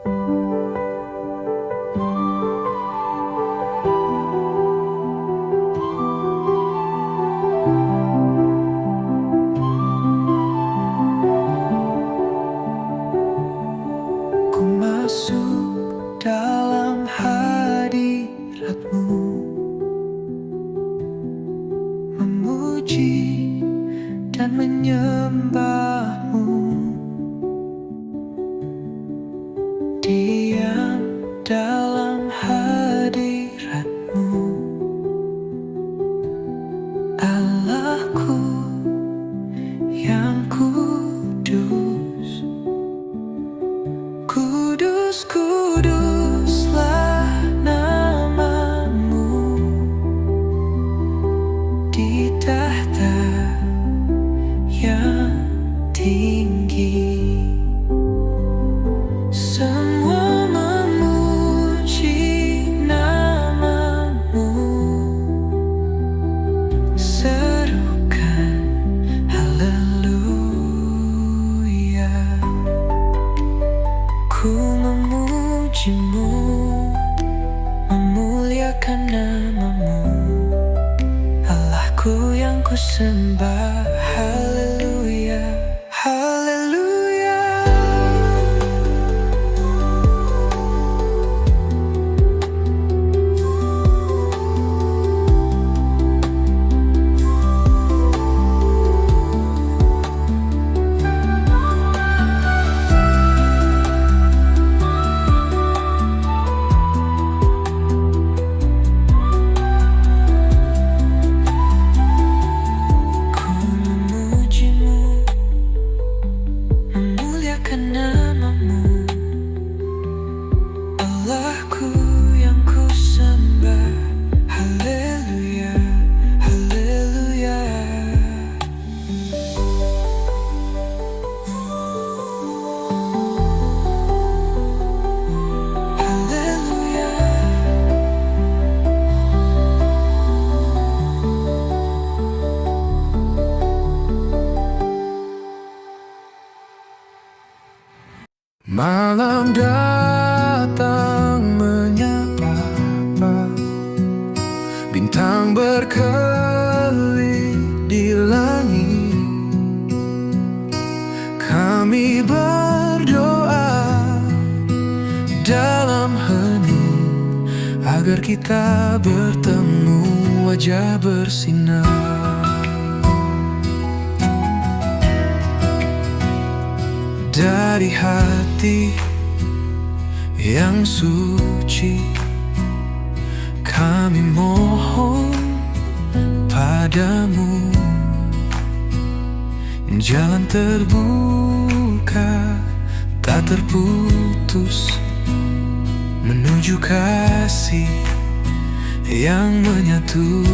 Ku masuk dalam hadirat-Mu, memuji dan menyembah-Mu, diam dalam hadirat-Mu, Allahku yang kudus. Kudus, kuduslah nama-Mu di tahta yang tinggi. Semua memuji nama-Mu, serukan haleluya. Ku memuji-Mu, memuliakan nama-Mu, Allahku yang ku sembah. Haleluya, haleluya. Ku memuji-Mu, memuliakan nama-Mu, Allahku yang ku sembah. Haleluya, haleluya. Haleluya. Malam datang menyapa, bintang berkelip di langit. Kami berdoa dalam hening agar kita bertemu wajah bersinar. Dari hati yang suci, kami mohon padamu. Jalan terbuka, tak terputus, menuju kasih yang menyatu.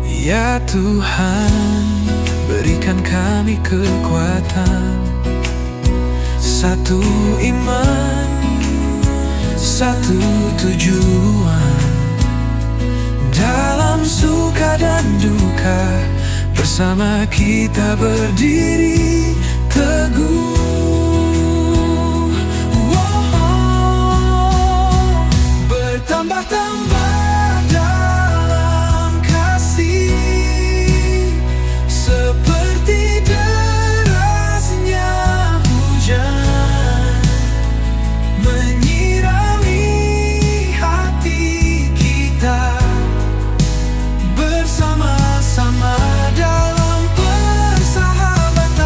Ya Tuhan, berikan kami kekuatan, satu iman, satu tujuan. Dalam suka dan duka, bersama kita berdiri teguh. Bertambah-tambah dalam kasih, seperti derasnya hujan, menyirami hati kita, bersama-sama dalam persahabatan.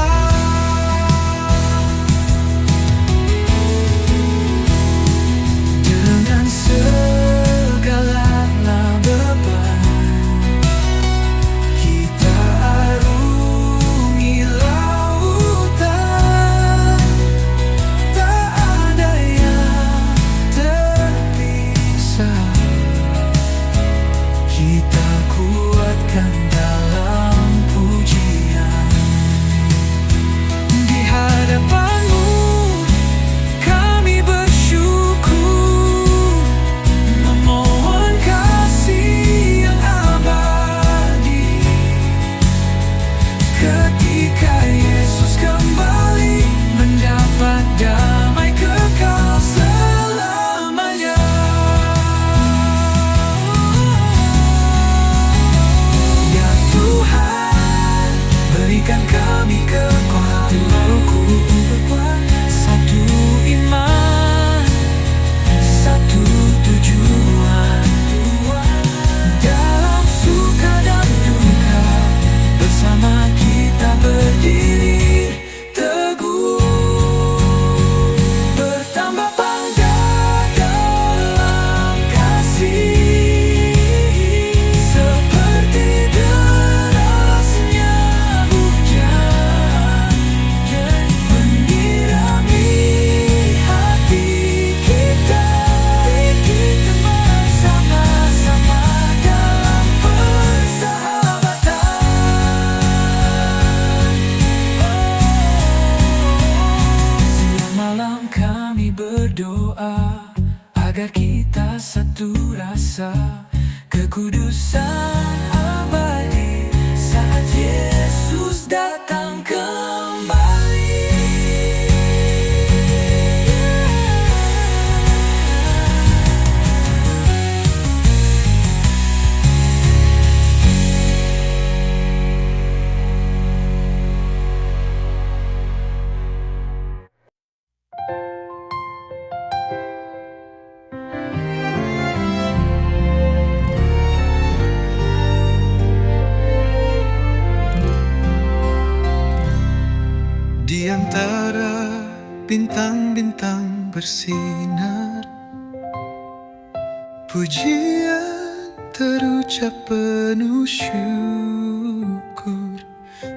kami berdoa agar kita satu rasa, kekudusan abadi saat Yesus datang kembali. Di antara bintang-bintang bersinar, pujian terucap penuh syukur.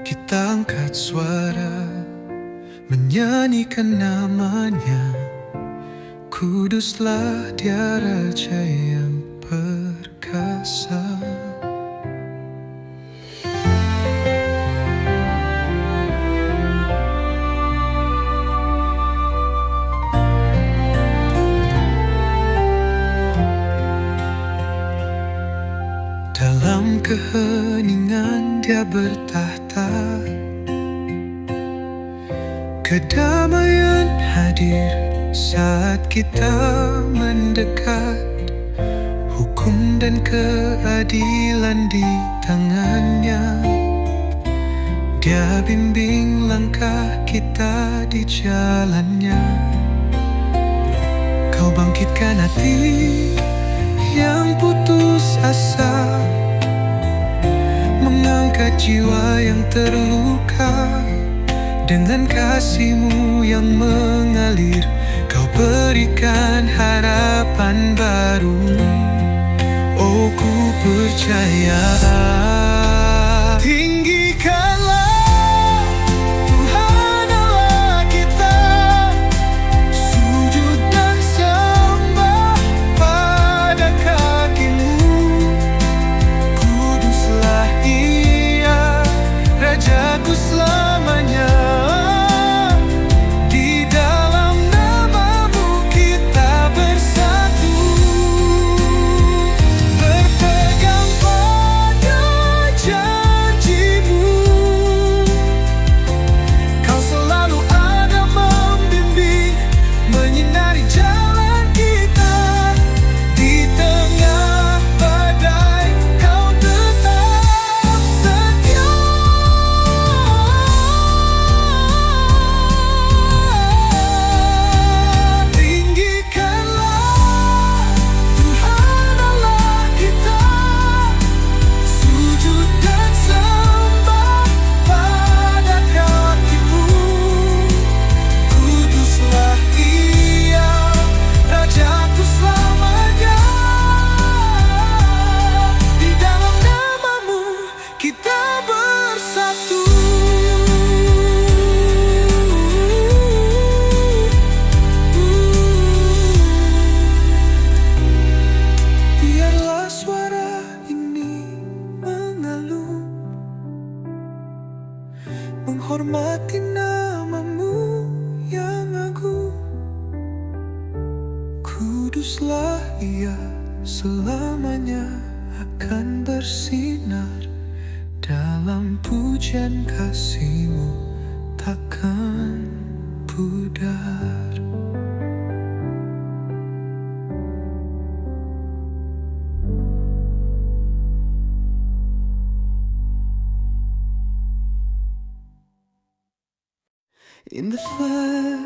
Kita angkat suara menyanyikan namanya. Kuduslah Dia Raja yang perkasa. Dalam keheningan Dia bertahta, kedamaian hadir saat kita mendekat. Hukum dan keadilan di tangannya, Dia bimbing langkah kita di jalannya. Kau bangkitkan hati yang putus asa, mengangkat jiwa yang terluka. Dengan kasih-Mu yang mengalir, Kau berikan harapan baru. Oh, ku percaya. Tinggikanlah Tuhan Allah kita, sujud dan sembah pada kaki-Mu. Kuduslah Ia, Rajaku selamanya. Di dalam nama-Mu kita bersatu, berpegang pada janji-Mu. Kau selalu ada membimbing, menyinari jalan kita. Di tengah badai Kau tetap setia. Tinggikanlah Tuhan Allah kita, sujud dan sembah pada kaki-Mu. Kuduslah Ia, Rajaku selamanya. Di dalam nama-Mu kita bersatu. Biarlah suara ini mengalun, menghormati nama-Mu yang agung. Kuduslah Ia, selamanya akan bersinar. Dalam pujian kasih-Mu takkan pudar. In the fire,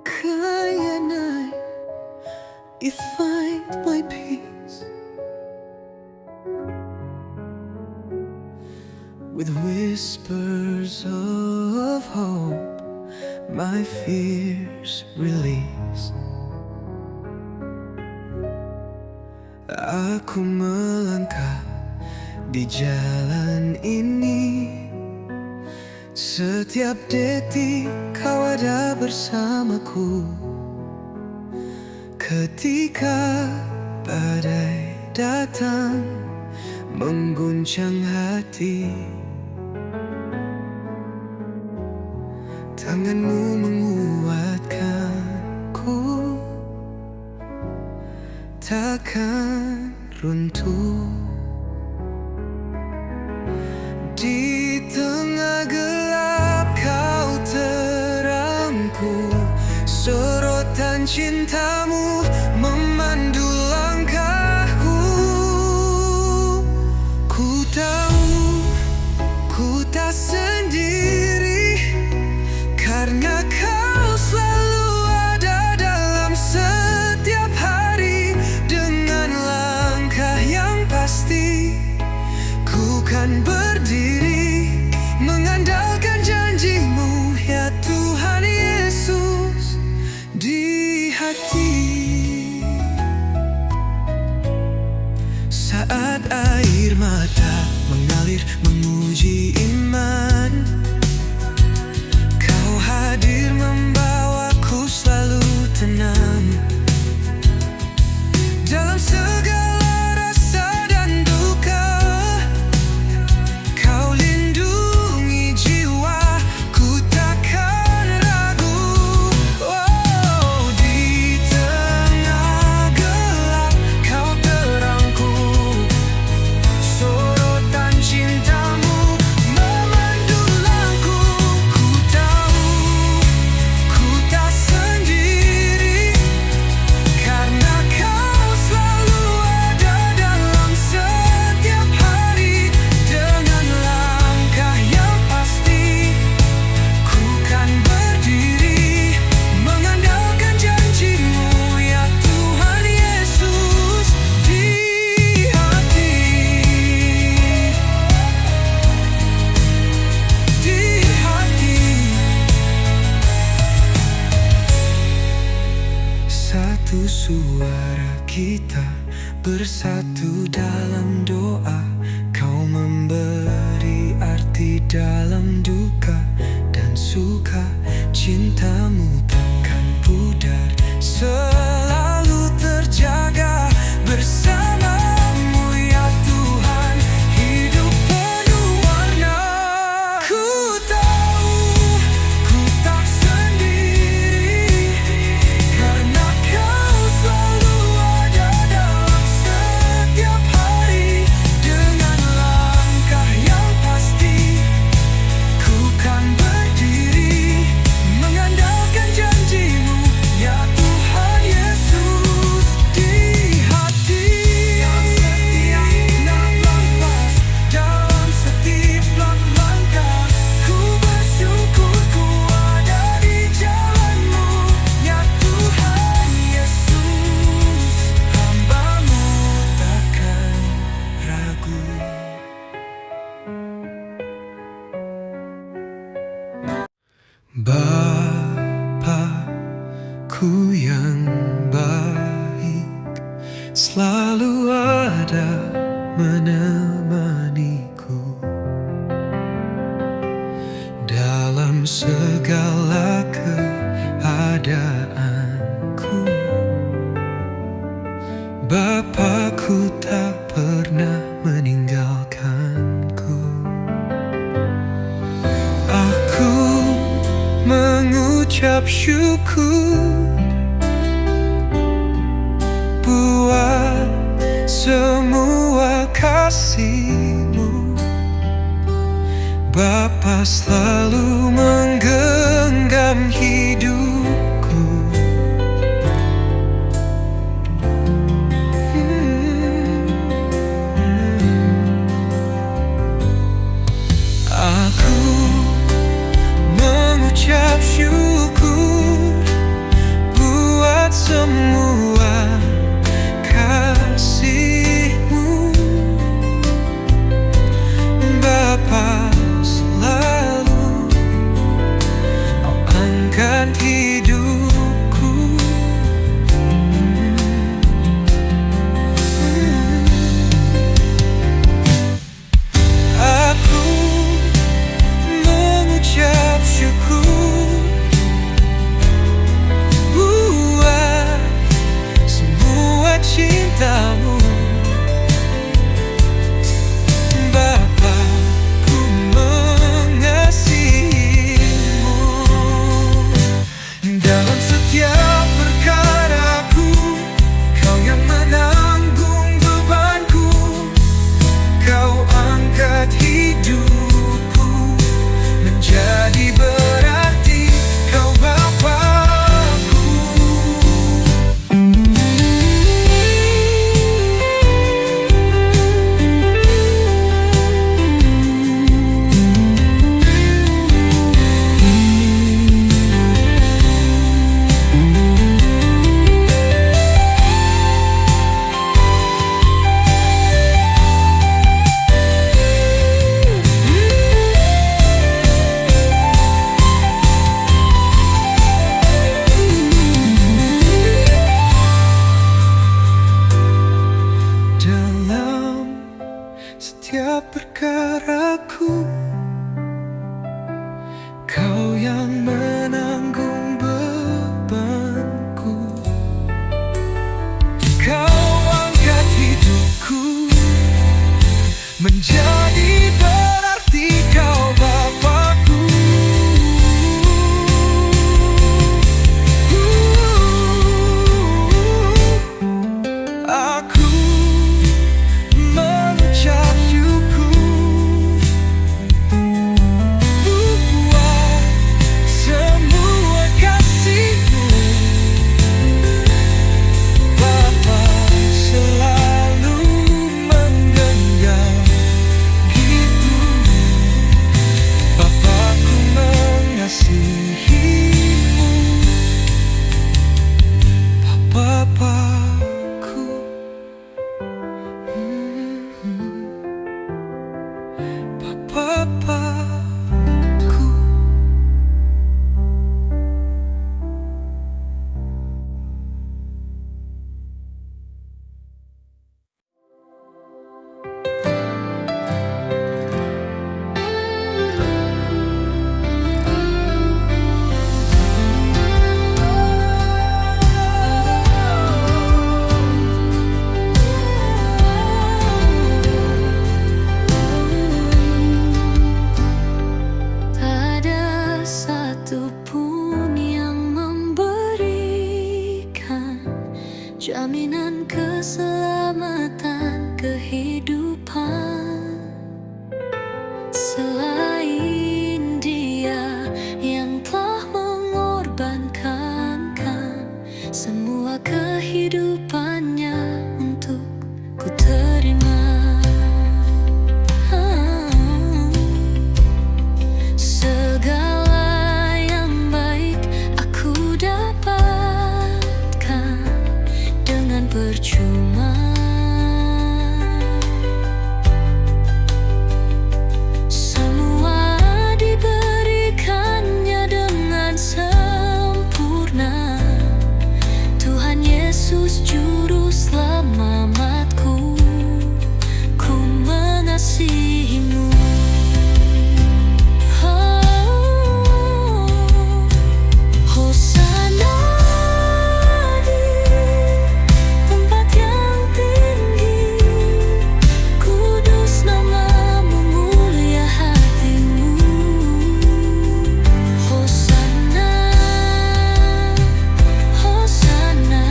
quiet night, I find my peace. With whispers of hope, my fears release. Aku melangkah di jalan ini, setiap detik Kau ada bersamaku. Ketika badai datang mengguncang hati, tangan-Mu menguatkan. takkan runtuh. Di tengah gelap kau terangku, sorotan cintamu memandu langkahku. Ku tahu ku tak sendiri, karena kau selalu ada dalam setiap hari. Dengan langkah yang pasti, ku kan berdiri mengandalkan janji-Mu, ya Tuhan Yesus, di hati. Saat air mata mengalir menguji iman, Kau hadir membawaku selalu tenang. Dalam segala rasa dan duka, Kau lindungi jiwa, ku takkan ragu. Oh, di tengah gelap Kau terangku, sorotan cintamu memandu langkahku. Ku tahu ku tak sendiri, karena Kau selalu ada dalam setiap hari. Dengan langkah yang pasti, ku kan berdiri mengandalkan janji-Mu, ya Tuhan Yesus, di hati. Di hati. Satu suara kita bersatu dalam doa, Kau memberi arti dalam duka dan suka. Cinta-Mu takkan pudar, selalu terjaga bersama-Mu, ya Tuhan. Hidup penuh warna. Ku tahu ku tak sendiri, karena Kau selalu ada dalam setiap hari. Dengan langkah yang pasti, ku kan berdiri mengandalkan janji-Mu, ya Tuhan Yesus, di hati. Dalam setiap langkah, ku bersyukur ku ada di jalan-Mu, ya Tuhan Yesus. Hamba-Mu takkan ragu. Bapakku yang baik, selalu ada menemaniku dalam segala keadaanku. Bapakku tak pernah meninggalkanku. Aku mengucap syukur buat semua kasih-Mu. Bapa selalu menggenggam hidupku. Aku mengucap syukur buat semua kasih-Mu. Bapa selalu Kau angkat hidupku. Aku mengucap syukur buat semua cinta-Mu. Bapa, ku mengasihi-Mu. jaminan keselamatan kehidupan. Selain Dia yang telah mengorbankan semua kehidupannya untuk ku terima. Segala yang baik aku dapatkan dengan percuma. Semua diberikannya dengan sempurna. Tuhan Yesus juru selamatku, ku mengasihimu. Hosana di tempat yang tinggi, kudus namamu, mulia hatimu. Hosana, Hosana,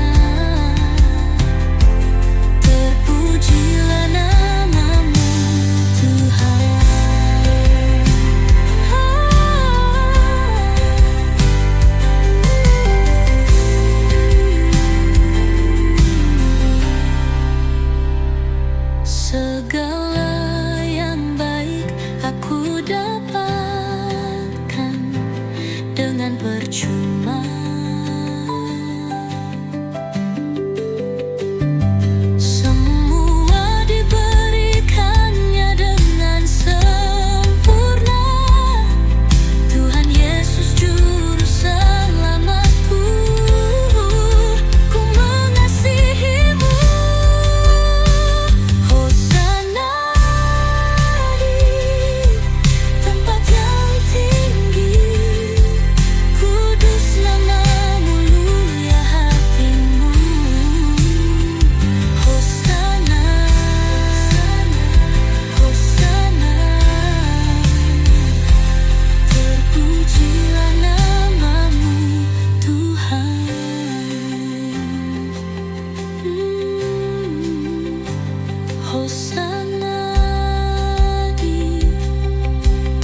terpujilah namamu Tuhan. Segala yang baik aku dapatkan dengan percuma. Semua diberikannya dengan sempurna. Tuhan Yesus juru selamatku, ku mengasihimu. Hosana di tempat yang tinggi, kudus namamu, mulia hatimu. Hosana, Hosana, terpujilah namamu Tuhan. Hosana di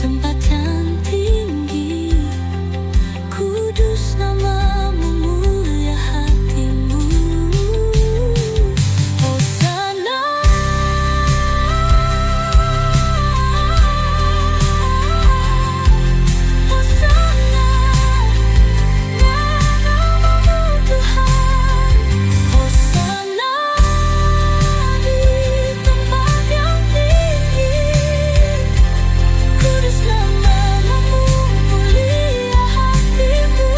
tempat yang tinggi, kudus namamu, mulia hatimu. Hosana, Hosana, namamu Tuhan. Hosana di tempat yang tinggi, kudus namamu, mulia hatimu.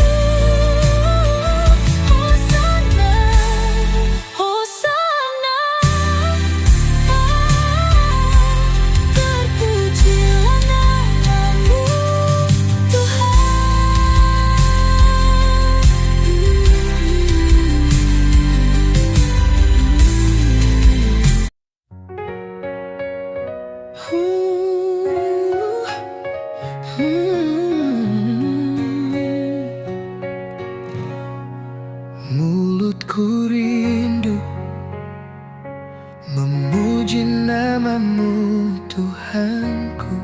Hosana, Hosana, terpujilah namamu Mulutku rindu memuji namamu Tuhanku,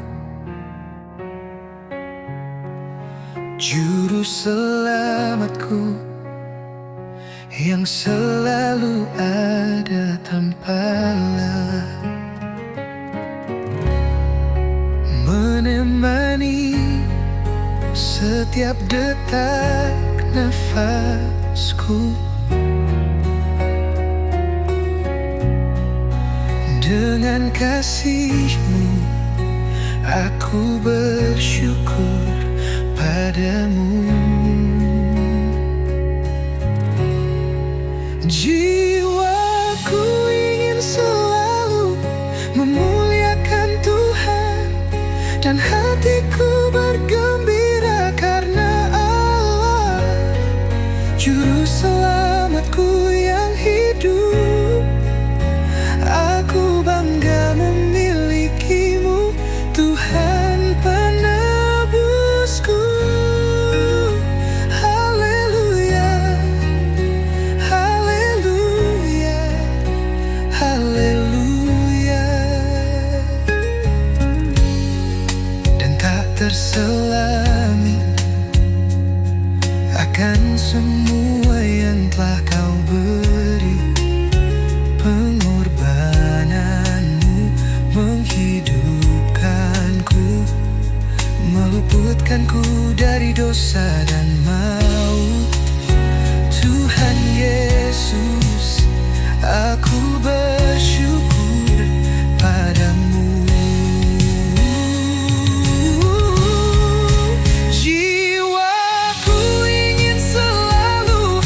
juru selamatku yang selalu ada tanpa lelah, menemani setiap detak nafasku. Dengan kasih-Mu aku bersyukur padamu. Jiwaku ingin selalu memuliakan Tuhan, dan hatiku bergembira karena Allah, juru selamatku yang hidup. Aku bangga memilikimu, Tuhan penebusku. Haleluya, haleluya. akan semua yang telah kau beri. Pengorbananmu menghidupkanku, meluputkanku dari dosa dan maut. Tuhan Yesus, aku bersyukur padamu. Jiwaku ingin selalu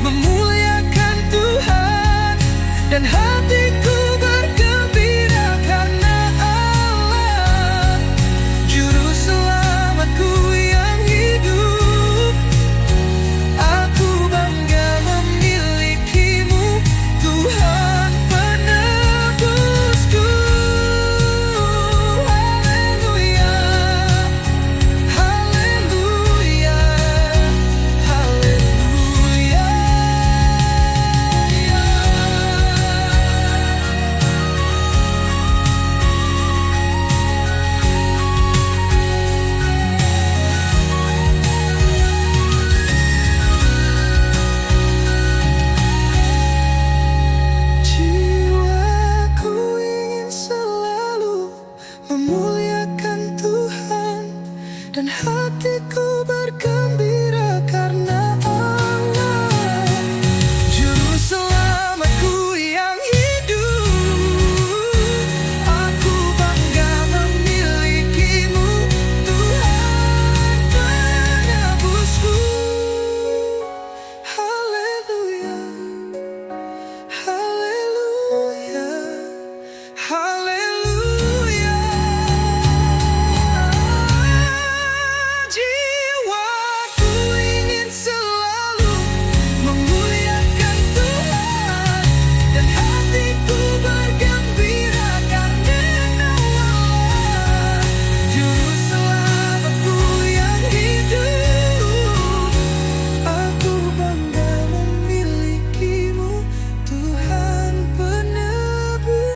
memuliakan Tuhan, dan hatiku bergembira karena Allah, Juru Selamatku yang hidup. Aku bangga memilikimu, Tuhan penebusku. Haleluya, haleluya, haleluya. Jiwaku ingin selalu memuliakan Tuhan, dan hatiku bergembira karena Allah, Juru Selamatku yang hidup. Aku bangga memilikimu, Tuhan penebusku. Haleluya, haleluya, haleluya. Jiwaku ingin selalu memuliakan Tuhan, dan hatiku bergembira karena Allah, Juru Selamatku yang hidup. Aku bangga memilikimu, Tuhan penebus.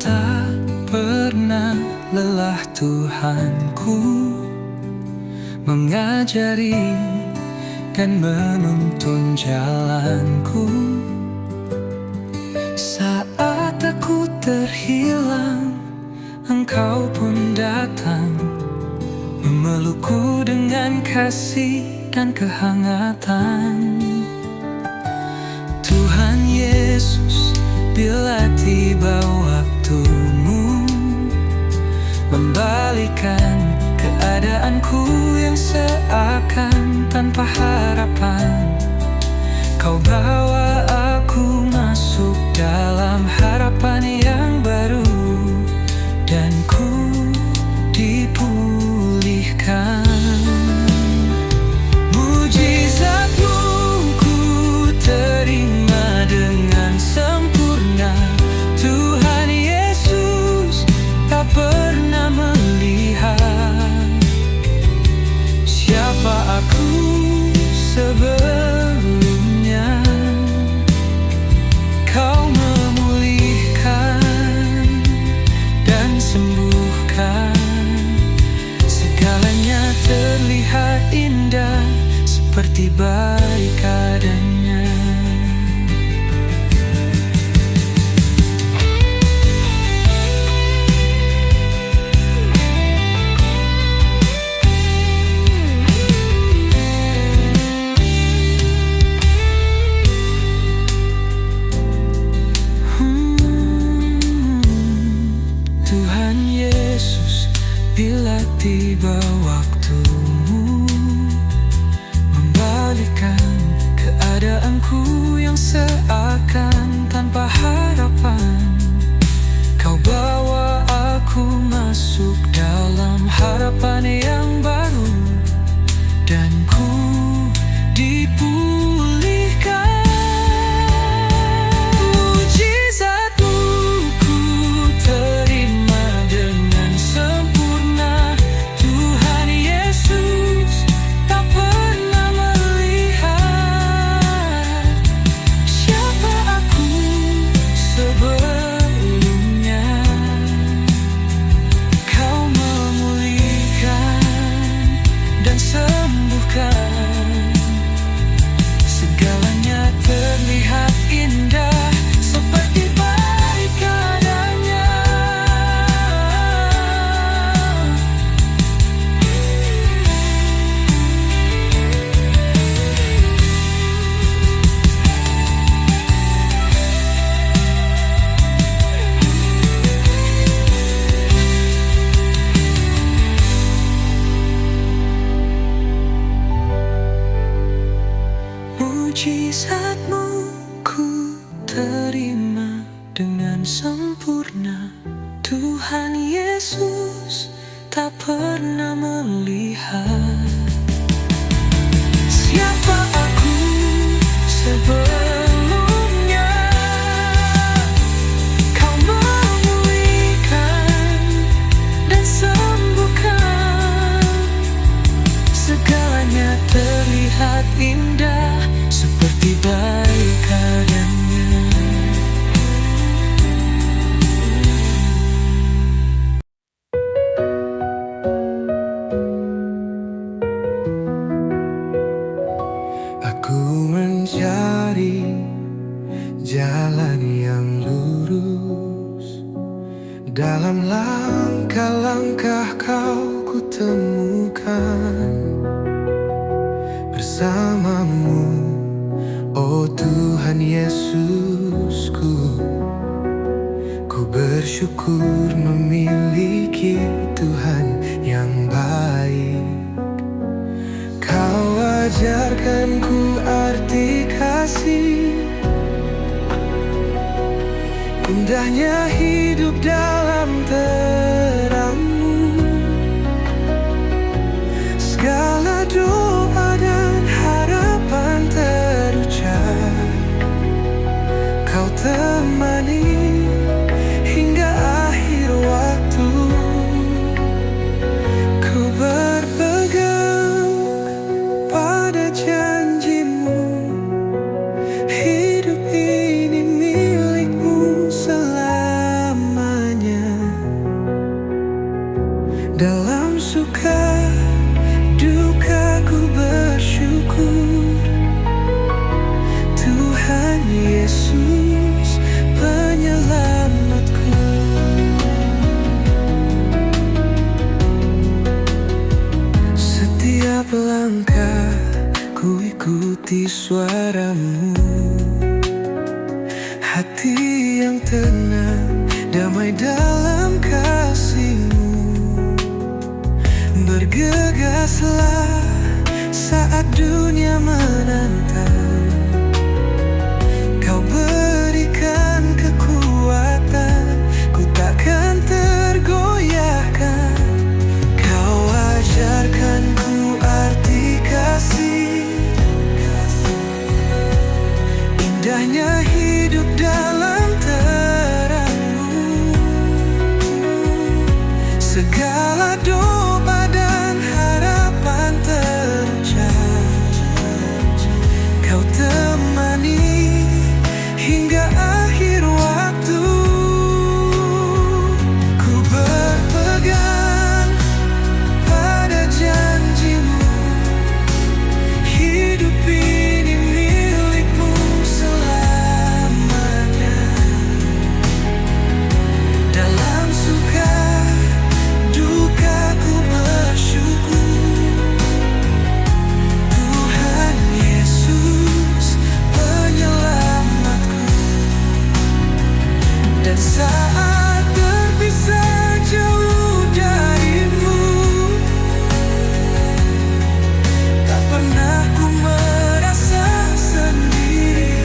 Tak pernah lelah Tuhanku mengajari dan menuntun jalanku. Saat aku terhilang, Engkau pun datang, memelukku dengan kasih dan kehangatan. Tuhan Yesus, bila tiba waktumu membalikan keadaanku yang seakan tanpa harapan, Kau bawa aku masuk dalam harapan yang baru, dan ku dipulihkan. Mujizatmu ku terima dengan sempurna. Tuhan Yesus tak pernah melihat siapa aku sebelumnya. Kau memulihkan dan sembuhkan, segalanya terlihat indah seperti baik adanya. Tuhan Yesus, bila tiba waktumu membalikan keadaanku yang seakan tanpa harapan, Kau bawa aku masuk dalam harapan yang baru, dan ku dipulihkan. Mujizatmu ku terima dengan sempurna. Tuhan Yesus tak pernah melihat terima dengan sempurna. Tuhan Yesus tak pernah melihat siapa aku sebelumnya. Kau memulihkan dan sembuhkan, segalanya terlihat indah seperti baik adanya. Aku mencari jalan yang lurus, dalam langkah-langkah kau kutemukan. Bersamamu, oh Tuhan Yesusku, ku bersyukur memiliki Tuhan yang baik. Kau ajarkan ku arti kasih, indahnya hidup dalam terang-Mu. Segala doa dan harapan terucap, Kau temani hingga akhir waktu. Ku berpegang pada janji-Mu, hidup ini milik-Mu selamanya. Dalam suka duka ku bersyukur, Tuhan Yesus penyelamatku. Setiap langkah ku ikuti suara-Mu, hati yang tenang, damai dalam kasih-Mu. Bergegaslah saat dunia menantang, Kau berikan kekuatan, ku takkan tergoyahkan. Kau ajarkan ku arti kasih, indahnya hidup dalam terang-Mu. Segala doa dan harapan terucap, Kau temani hingga akhir waktu. Ku berpegang pada janji-Mu, hidup ini milik-Mu selamanya. Dalam suka duka ku bersyukur, Tuhan Yesus penyelamatku. Dan saat terpisah jauh dari-Mu, tak pernah ku merasa sendiri.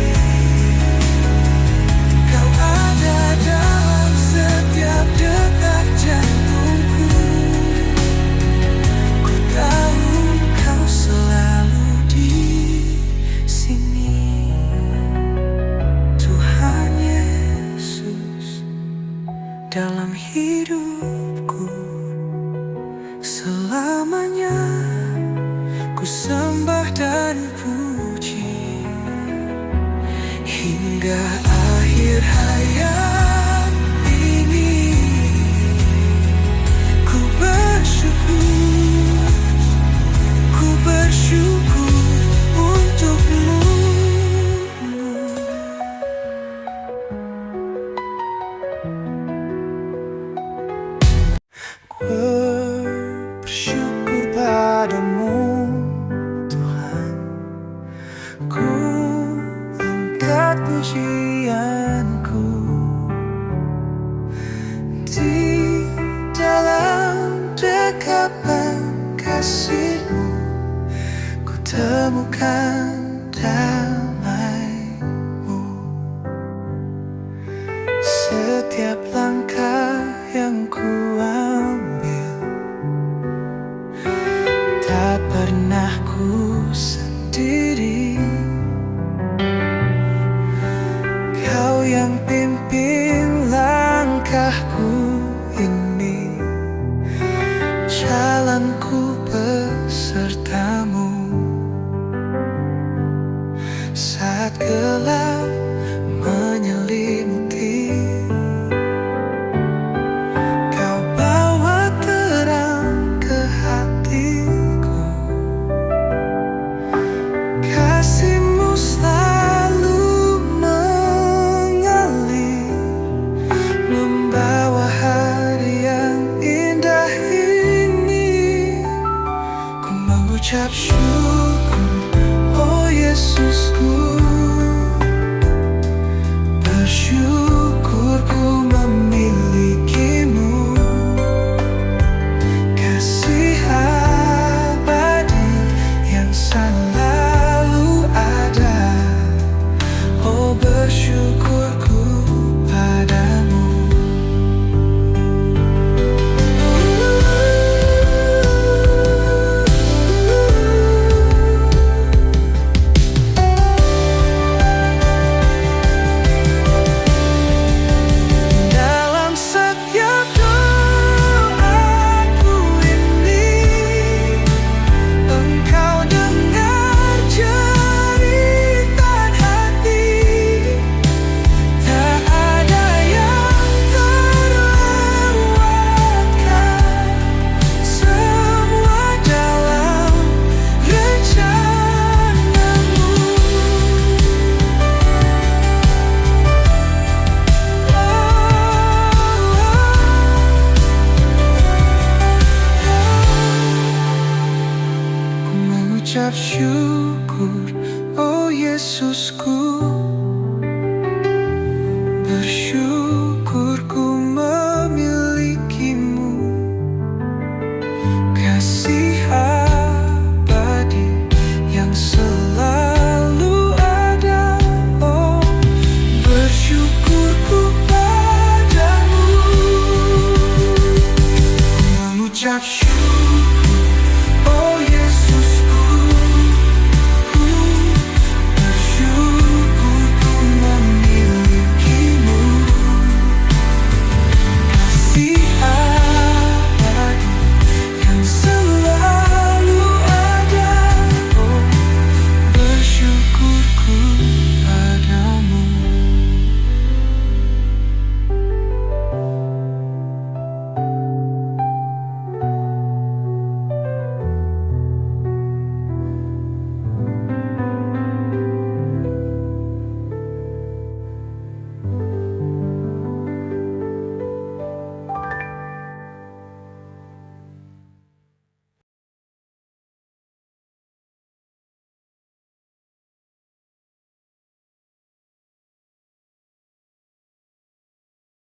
Kau ada dalam setiap detak jantungku. Ku tahu Kau selalu di sini. Tuhan Yesus dalam hidupku selamanya, ku sembah dan puji hingga akhir hayat ini. Ku bersyukur, ku bersyukur untuk-Mu. Ku bersyukur padamu, Tuhan. Ku angkat pujianku di dalam dekapan kasih-Mu. Ku temukan damai-Mu. yang